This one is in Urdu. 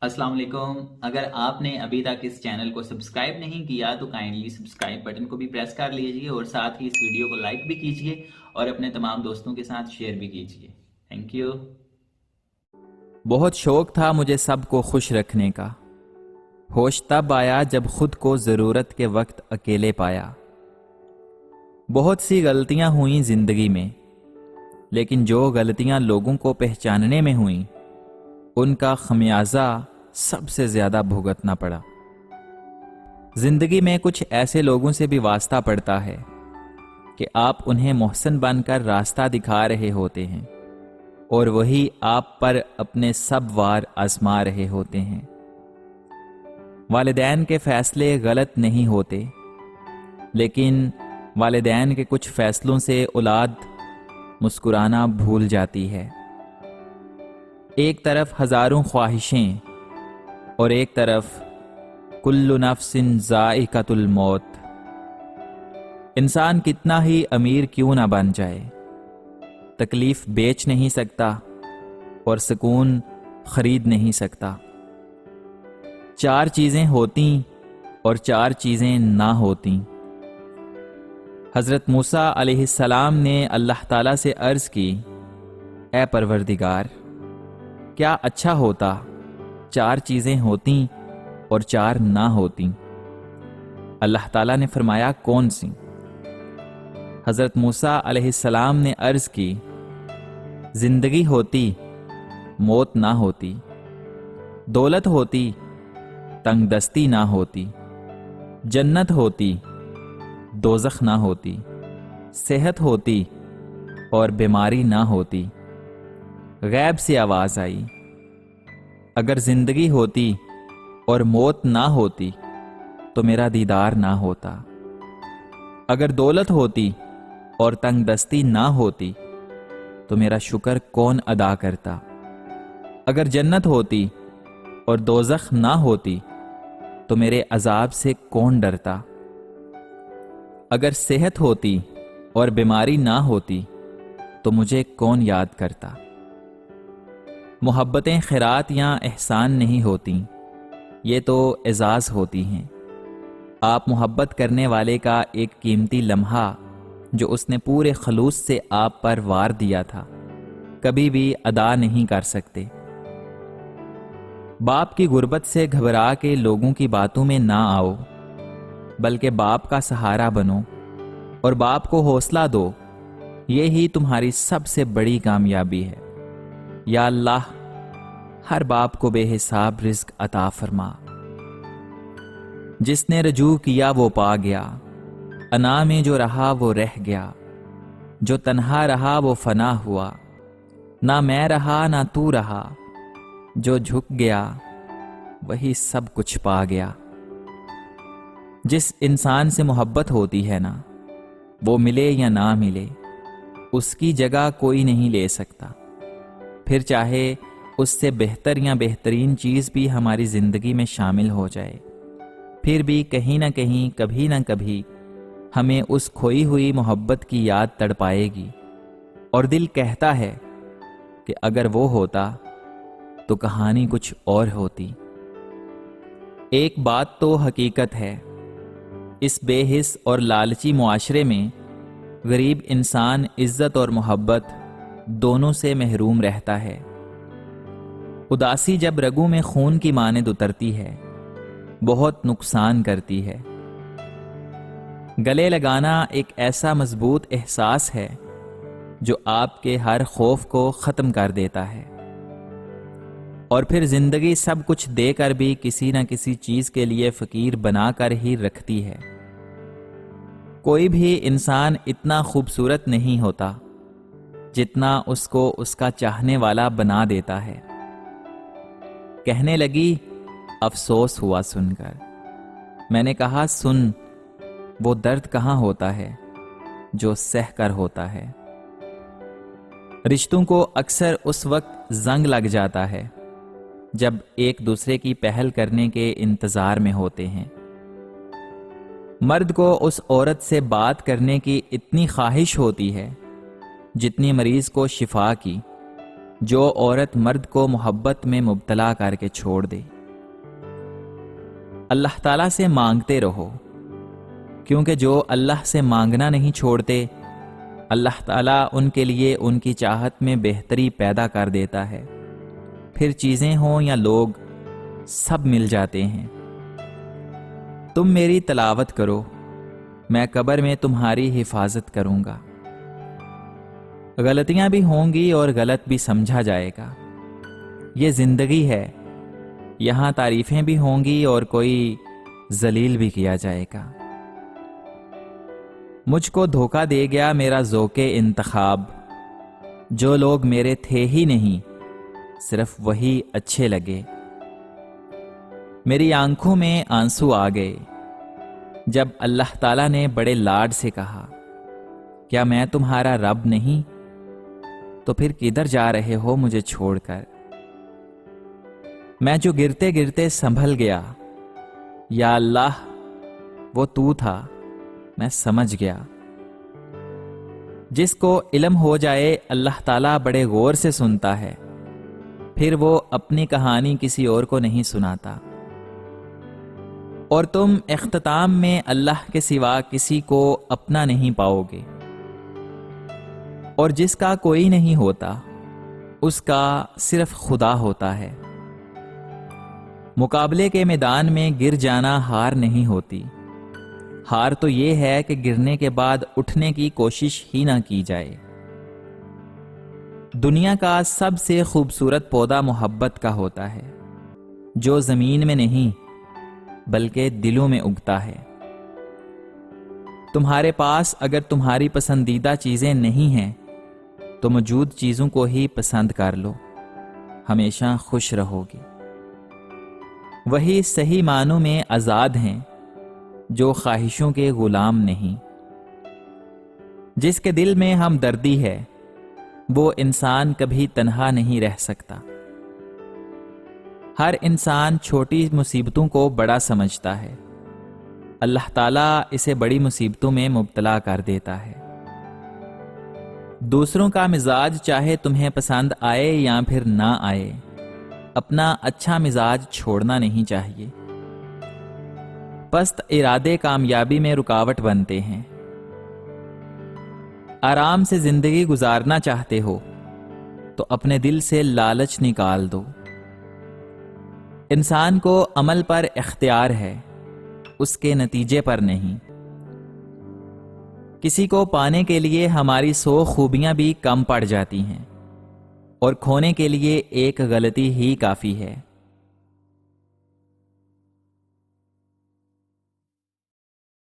السلام علیکم۔ اگر آپ نے ابھی تک اس چینل کو سبسکرائب نہیں کیا تو کائنڈلی سبسکرائب بٹن کو بھی پریس کر لیجئے اور ساتھ ہی اس ویڈیو کو لائک بھی کیجئے اور اپنے تمام دوستوں کے ساتھ شیئر بھی کیجئے۔ Thank you. بہت شوق تھا مجھے سب کو خوش رکھنے کا، ہوش تب آیا جب خود کو ضرورت کے وقت اکیلے پایا۔ بہت سی غلطیاں ہوئیں زندگی میں، لیکن جو غلطیاں لوگوں کو پہچاننے میں ہوئیں ان کا خمیازہ سب سے زیادہ بھگتنا پڑا۔ زندگی میں کچھ ایسے لوگوں سے بھی واسطہ پڑتا ہے کہ آپ انہیں محسن بن کر راستہ دکھا رہے ہوتے ہیں اور وہی آپ پر اپنے سب وار آزما رہے ہوتے ہیں۔ والدین کے فیصلے غلط نہیں ہوتے، لیکن والدین کے کچھ فیصلوں سے اولاد مسکرانا بھول جاتی ہے۔ ایک طرف ہزاروں خواہشیں اور ایک طرف کل نفس ذائقۃ الموت۔ انسان کتنا ہی امیر کیوں نہ بن جائے، تکلیف بیچ نہیں سکتا اور سکون خرید نہیں سکتا۔ چار چیزیں ہوتیں اور چار چیزیں نہ ہوتیں۔ حضرت موسیٰ علیہ السلام نے اللہ تعالیٰ سے عرض کی، اے پروردگار، کیا اچھا ہوتا چار چیزیں ہوتیں اور چار نہ ہوتیں۔ اللہ تعالیٰ نے فرمایا، کون سی؟ حضرت موسیٰ علیہ السلام نے عرض کی، زندگی ہوتی موت نہ ہوتی، دولت ہوتی تنگ دستی نہ ہوتی، جنت ہوتی دوزخ نہ ہوتی، صحت ہوتی اور بیماری نہ ہوتی۔ غیب سے آواز آئی، اگر زندگی ہوتی اور موت نہ ہوتی تو میرا دیدار نہ ہوتا، اگر دولت ہوتی اور تنگ دستی نہ ہوتی تو میرا شکر کون ادا کرتا، اگر جنت ہوتی اور دوزخ نہ ہوتی تو میرے عذاب سے کون ڈرتا، اگر صحت ہوتی اور بیماری نہ ہوتی تو مجھے کون یاد کرتا۔ محبتیں خیرات یا احسان نہیں ہوتیں، یہ تو اعزاز ہوتی ہیں۔ آپ محبت کرنے والے کا ایک قیمتی لمحہ جو اس نے پورے خلوص سے آپ پر وار دیا تھا کبھی بھی ادا نہیں کر سکتے۔ باپ کی غربت سے گھبرا کے لوگوں کی باتوں میں نہ آؤ، بلکہ باپ کا سہارا بنو اور باپ کو حوصلہ دو، یہی تمہاری سب سے بڑی کامیابی ہے۔ یا اللہ، ہر باپ کو بے حساب رزق عطا فرما۔ جس نے رجوع کیا وہ پا گیا، انا میں جو رہا وہ رہ گیا، جو تنہا رہا وہ فنا ہوا، نہ میں رہا نہ تو رہا، جو جھک گیا وہی سب کچھ پا گیا۔ جس انسان سے محبت ہوتی ہے نا، وہ ملے یا نہ ملے اس کی جگہ کوئی نہیں لے سکتا، پھر چاہے اس سے بہتر یا بہترین چیز بھی ہماری زندگی میں شامل ہو جائے، پھر بھی کہیں نہ کہیں کبھی نہ کبھی ہمیں اس کھوئی ہوئی محبت کی یاد تڑپائے گی، اور دل کہتا ہے کہ اگر وہ ہوتا تو کہانی کچھ اور ہوتی۔ ایک بات تو حقیقت ہے، اس بے حس اور لالچی معاشرے میں غریب انسان عزت اور محبت دونوں سے محروم رہتا ہے۔ اداسی جب رگوں میں خون کی مانند اترتی ہے بہت نقصان کرتی ہے۔ گلے لگانا ایک ایسا مضبوط احساس ہے جو آپ کے ہر خوف کو ختم کر دیتا ہے، اور پھر زندگی سب کچھ دے کر بھی کسی نہ کسی چیز کے لیے فقیر بنا کر ہی رکھتی ہے۔ کوئی بھی انسان اتنا خوبصورت نہیں ہوتا جتنا اس کو اس کا چاہنے والا بنا دیتا ہے۔ کہنے لگی، افسوس ہوا سن کر۔ میں نے کہا، سن، وہ درد کہاں ہوتا ہے جو سہ کر ہوتا ہے۔ رشتوں کو اکثر اس وقت زنگ لگ جاتا ہے جب ایک دوسرے کی پہل کرنے کے انتظار میں ہوتے ہیں۔ مرد کو اس عورت سے بات کرنے کی اتنی خواہش ہوتی ہے جتنی مریض کو شفا کی، جو عورت مرد کو محبت میں مبتلا کر کے چھوڑ دے۔ اللہ تعالیٰ سے مانگتے رہو، کیونکہ جو اللہ سے مانگنا نہیں چھوڑتے، اللہ تعالیٰ ان کے لیے ان کی چاہت میں بہتری پیدا کر دیتا ہے۔ پھر چیزیں ہوں یا لوگ، سب مل جاتے ہیں۔ تم میری تلاوت کرو، میں قبر میں تمہاری حفاظت کروں گا۔ غلطیاں بھی ہوں گی اور غلط بھی سمجھا جائے گا، یہ زندگی ہے۔ یہاں تعریفیں بھی ہوں گی اور کوئی ذلیل بھی کیا جائے گا۔ مجھ کو دھوکہ دے گیا میرا ذوق انتخاب، جو لوگ میرے تھے ہی نہیں، صرف وہی اچھے لگے۔ میری آنکھوں میں آنسو آ گئے جب اللہ تعالیٰ نے بڑے لاڈ سے کہا، کیا میں تمہارا رب نہیں؟ تو پھر کدھر جا رہے ہو مجھے چھوڑ کر؟ میں جو گرتے گرتے سنبھل گیا، یا اللہ وہ تو تھا، میں سمجھ گیا۔ جس کو علم ہو جائے اللہ تعالیٰ بڑے غور سے سنتا ہے، پھر وہ اپنی کہانی کسی اور کو نہیں سناتا۔ اور تم اختتام میں اللہ کے سوا کسی کو اپنا نہیں پاؤ گے، اور جس کا کوئی نہیں ہوتا اس کا صرف خدا ہوتا ہے۔ مقابلے کے میدان میں گر جانا ہار نہیں ہوتی، ہار تو یہ ہے کہ گرنے کے بعد اٹھنے کی کوشش ہی نہ کی جائے۔ دنیا کا سب سے خوبصورت پودا محبت کا ہوتا ہے، جو زمین میں نہیں بلکہ دلوں میں اگتا ہے۔ تمہارے پاس اگر تمہاری پسندیدہ چیزیں نہیں ہیں تو موجود چیزوں کو ہی پسند کر لو، ہمیشہ خوش رہو گے۔ وہی صحیح معنوں میں آزاد ہیں جو خواہشوں کے غلام نہیں۔ جس کے دل میں ہمدردی ہے وہ انسان کبھی تنہا نہیں رہ سکتا۔ ہر انسان چھوٹی مصیبتوں کو بڑا سمجھتا ہے، اللہ تعالیٰ اسے بڑی مصیبتوں میں مبتلا کر دیتا ہے۔ دوسروں کا مزاج چاہے تمہیں پسند آئے یا پھر نہ آئے، اپنا اچھا مزاج چھوڑنا نہیں چاہیے۔ پست ارادے کامیابی میں رکاوٹ بنتے ہیں۔ آرام سے زندگی گزارنا چاہتے ہو تو اپنے دل سے لالچ نکال دو۔ انسان کو عمل پر اختیار ہے، اس کے نتیجے پر نہیں۔ کسی کو پانے کے لیے ہماری 100 خوبیاں بھی کم پڑ جاتی ہیں، اور کھونے کے لیے ایک غلطی ہی کافی ہے۔